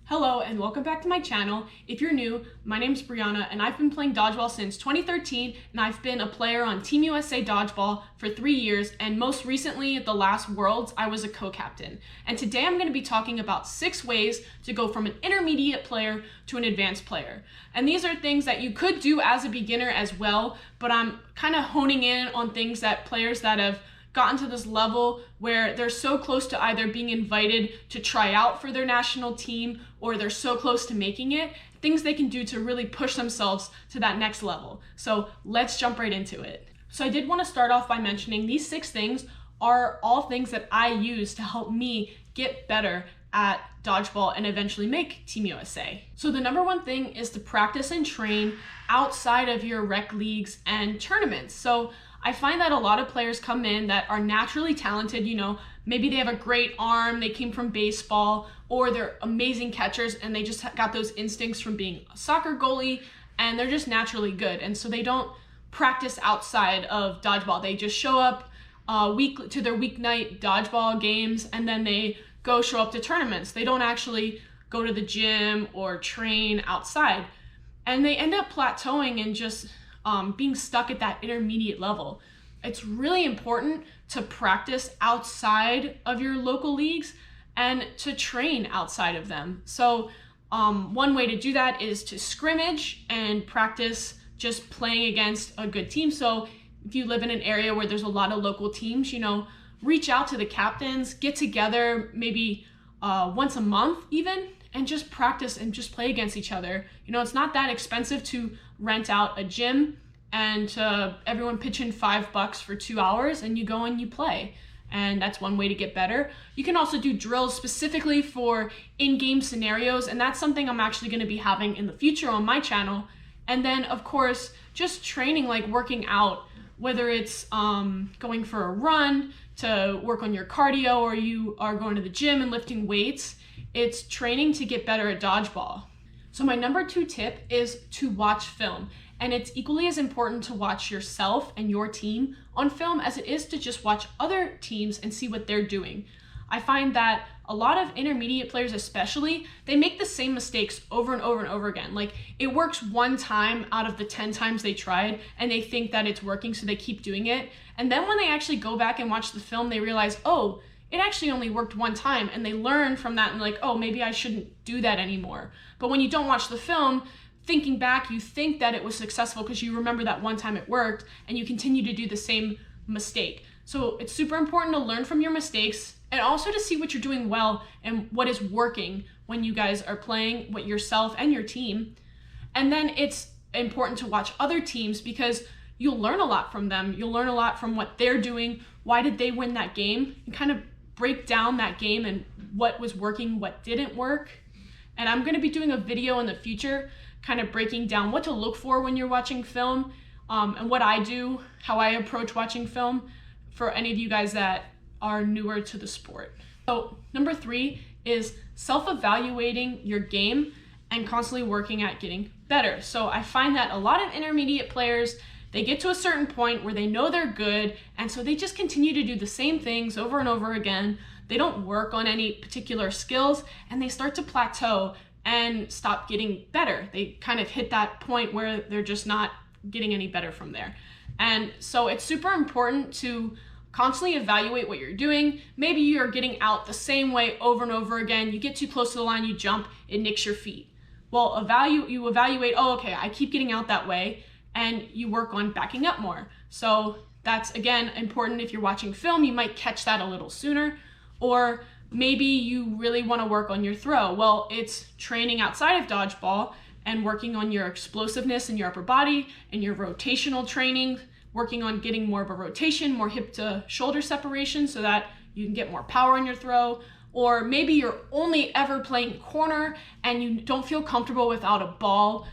Hello and welcome back to my channel. If you're new, my name's Brianna and I've been playing Dodgeball since 2013 and I've been a player on Team USA Dodgeball for 3 years, and most recently at the last Worlds I was a co-captain. And today I'm going to be talking about 6 ways to go from an intermediate player to an advanced player. And these are things that you could do as a beginner as well, but I'm kind of honing in on things that players that have gotten to this level where they're so close to either being invited to try out for their national team or they're so close to making it, things they can do to really push themselves to that next level. So let's jump right into it. So I did want to start off by mentioning these 6 things are all things that I use to help me get better at Dodgeball and eventually make Team USA. So the number one thing is to practice and train outside of your rec leagues and tournaments. So I find that a lot of players come in that are naturally talented, maybe they have a great arm, they came from baseball, or they're amazing catchers and they just got those instincts from being a soccer goalie and they're just naturally good. And so they don't practice outside of Dodgeball. They just show up to their weeknight Dodgeball games and then they go show up to tournaments. They don't actually go to the gym or train outside. And they end up plateauing and just being stuck at that intermediate level. It's really important to practice outside of your local leagues and to train outside of them. So one way to do that is to scrimmage and practice just playing against a good team. So if you live in an area where there's a lot of local teams, reach out to the captains, get together maybe once a month even, and just practice and just play against each other. It's not that expensive to rent out a gym and everyone pitch in $5 for 2 hours and you go and you play. And that's one way to get better. You can also do drills specifically for in-game scenarios, and that's something I'm actually going to be having in the future on my channel. And then of course, just training, like working out, whether it's going for a run to work on your cardio or you are going to the gym and lifting weights. It's training to get better at Dodgeball. So my number 2 tip is to watch film. And it's equally as important to watch yourself and your team on film as it is to just watch other teams and see what they're doing. I find that a lot of intermediate players especially, they make the same mistakes over and over and over again. Like it works one time out of the 10 times they tried and they think that it's working, so they keep doing it. And then when they actually go back and watch the film, they realize, oh, it actually only worked one time, and they learn from that and like, oh, maybe I shouldn't do that anymore. But when you don't watch the film, thinking back, you think that it was successful because you remember that one time it worked and you continue to do the same mistake. So it's super important to learn from your mistakes and also to see what you're doing well and what is working when you guys are playing with yourself and your team. And then it's important to watch other teams because you'll learn a lot from them. You'll learn a lot from what they're doing. Why did they win that game? And kind of break down that game and what was working, what didn't work. And I'm going to be doing a video in the future kind of breaking down what to look for when you're watching film and what I do, how I approach watching film for any of you guys that are newer to the sport. So number 3 is self-evaluating your game and constantly working at getting better. So I find that a lot of intermediate players, they get to a certain point where they know they're good, and so they just continue to do the same things over and over again. They don't work on any particular skills and they start to plateau and stop getting better. They kind of hit that point where they're just not getting any better from there. And so it's super important to constantly evaluate what you're doing. Maybe you're getting out the same way over and over again. You get too close to the line, you jump, it nicks your feet. Well, you evaluate, oh, okay, I keep getting out that way, and you work on backing up more. So that's, again, important. If you're watching film, you might catch that a little sooner. Or maybe you really want to work on your throw. Well, it's training outside of Dodgeball and working on your explosiveness in your upper body and your rotational training, working on getting more of a rotation, more hip to shoulder separation so that you can get more power in your throw. Or maybe you're only ever playing corner and you don't feel comfortable without a ball,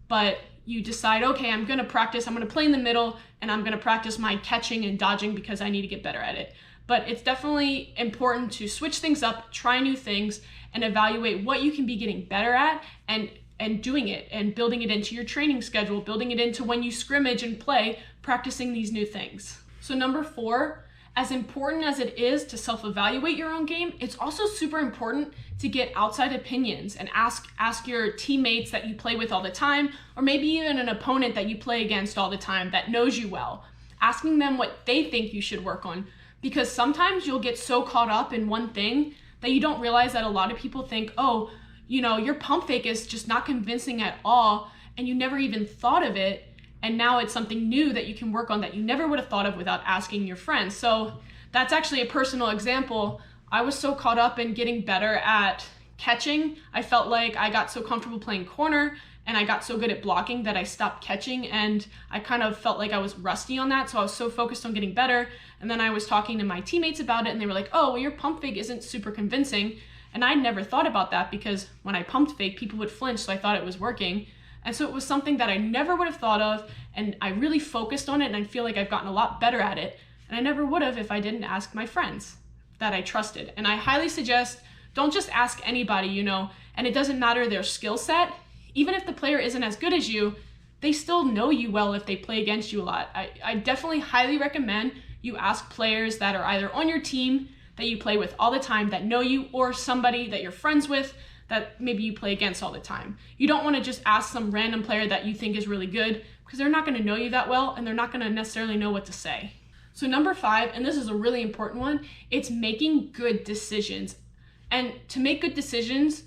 but you decide, okay, I'm going to practice, I'm going to play in the middle and I'm going to practice my catching and dodging because I need to get better at it. But it's definitely important to switch things up, try new things, and evaluate what you can be getting better at and doing it and building it into your training schedule, building it into when you scrimmage and play, practicing these new things. So number 4, as important as it is to self-evaluate your own game, it's also super important to get outside opinions and ask your teammates that you play with all the time, or maybe even an opponent that you play against all the time that knows you well, asking them what they think you should work on. Because sometimes you'll get so caught up in one thing that you don't realize that a lot of people think, oh, your pump fake is just not convincing at all, and you never even thought of it. And now it's something new that you can work on that you never would have thought of without asking your friends. So that's actually a personal example. I was so caught up in getting better at catching. I felt like I got so comfortable playing corner and I got so good at blocking that I stopped catching, and I kind of felt like I was rusty on that. So I was so focused on getting better. And then I was talking to my teammates about it, and they were like, oh, well, your pump fake isn't super convincing. And I never thought about that, because when I pumped fake, people would flinch, so I thought it was working. And so it was something that I never would have thought of, and I really focused on it, and I feel like I've gotten a lot better at it. And I never would have if I didn't ask my friends that I trusted. And I highly suggest, don't just ask anybody, and it doesn't matter their skill set. Even if the player isn't as good as you, they still know you well if they play against you a lot. I definitely highly recommend you ask players that are either on your team that you play with all the time that know you, or somebody that you're friends with that maybe you play against all the time. You don't want to just ask some random player that you think is really good, because they're not going to know you that well, and they're not going to necessarily know what to say. So number 5, and this is a really important one, it's making good decisions. And to make good decisions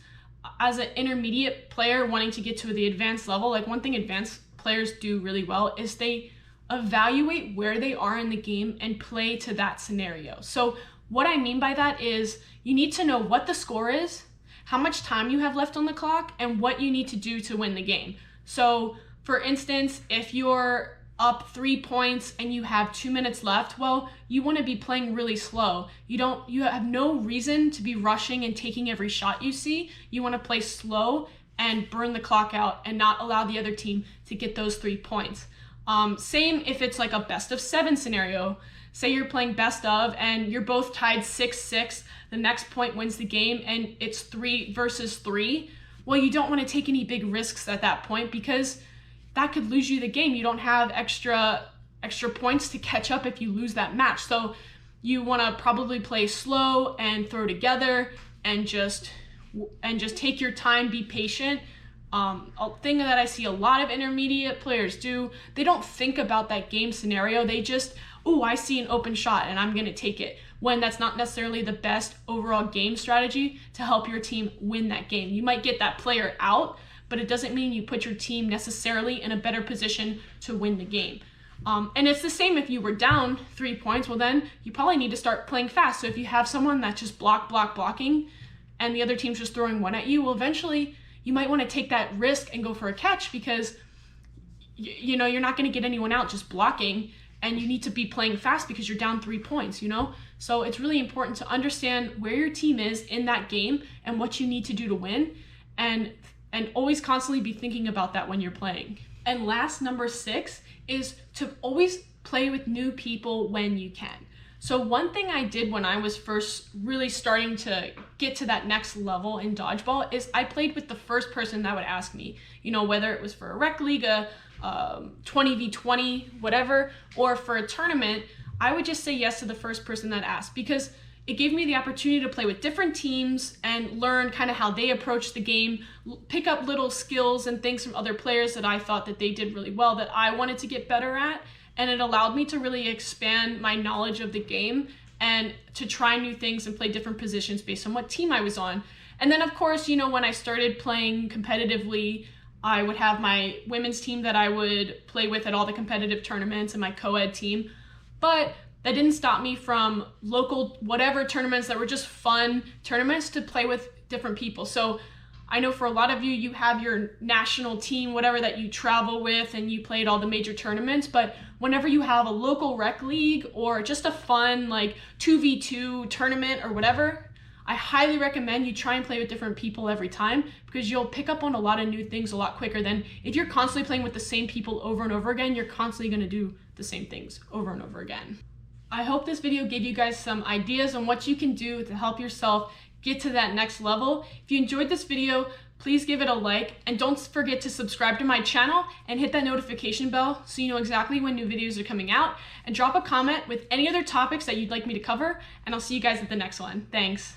as an intermediate player wanting to get to the advanced level, like one thing advanced players do really well is they evaluate where they are in the game and play to that scenario. So what I mean by that is you need to know what the score is, how much time you have left on the clock, and what you need to do to win the game. So for instance, if you're up 3 points and you have 2 minutes left, well, you want to be playing really slow. You have no reason to be rushing and taking every shot you see. You want to play slow and burn the clock out and not allow the other team to get those 3 points. Same if it's like a best of 7 scenario. Say you're playing best of and you're both tied 6-6, the next point wins the game and it's 3 versus 3. Well, you don't want to take any big risks at that point, because that could lose you the game. You don't have extra points to catch up if you lose that match. So you want to probably play slow and throw together and just take your time, be patient. A thing that I see a lot of intermediate players do, they don't think about that game scenario. They just, I see an open shot and I'm going to take it, when that's not necessarily the best overall game strategy to help your team win that game. You might get that player out, but it doesn't mean you put your team necessarily in a better position to win the game. And it's the same if you were down 3 points, well then you probably need to start playing fast. So if you have someone that's just blocking and the other team's just throwing one at you, well eventually you might want to take that risk and go for a catch, because you're not going to get anyone out just blocking, and you need to be playing fast because you're down 3 points, So it's really important to understand where your team is in that game and what you need to do to win, and always constantly be thinking about that when you're playing. And last, number 6, is to always play with new people when you can. So one thing I did when I was first really starting to get to that next level in dodgeball is I played with the first person that would ask me, whether it was for a rec league, 20v20, whatever, or for a tournament, I would just say yes to the first person that asked, because it gave me the opportunity to play with different teams and learn kind of how they approach the game, pick up little skills and things from other players that I thought that they did really well that I wanted to get better at. And it allowed me to really expand my knowledge of the game and to try new things and play different positions based on what team I was on. And then of course, when I started playing competitively, I would have my women's team that I would play with at all the competitive tournaments, and my co-ed team. But that didn't stop me from local whatever tournaments that were just fun tournaments to play with different people. So I know for a lot of you, you have your national team, whatever, that you travel with and you played all the major tournaments. But whenever you have a local rec league or just a fun like 2v2 tournament or whatever, I highly recommend you try and play with different people every time, because you'll pick up on a lot of new things a lot quicker than if you're constantly playing with the same people over and over again. You're constantly going to do the same things over and over again. I hope this video gave you guys some ideas on what you can do to help yourself get to that next level. If you enjoyed this video, please give it a like, and don't forget to subscribe to my channel and hit that notification bell so you know exactly when new videos are coming out, and drop a comment with any other topics that you'd like me to cover, and I'll see you guys at the next one. Thanks.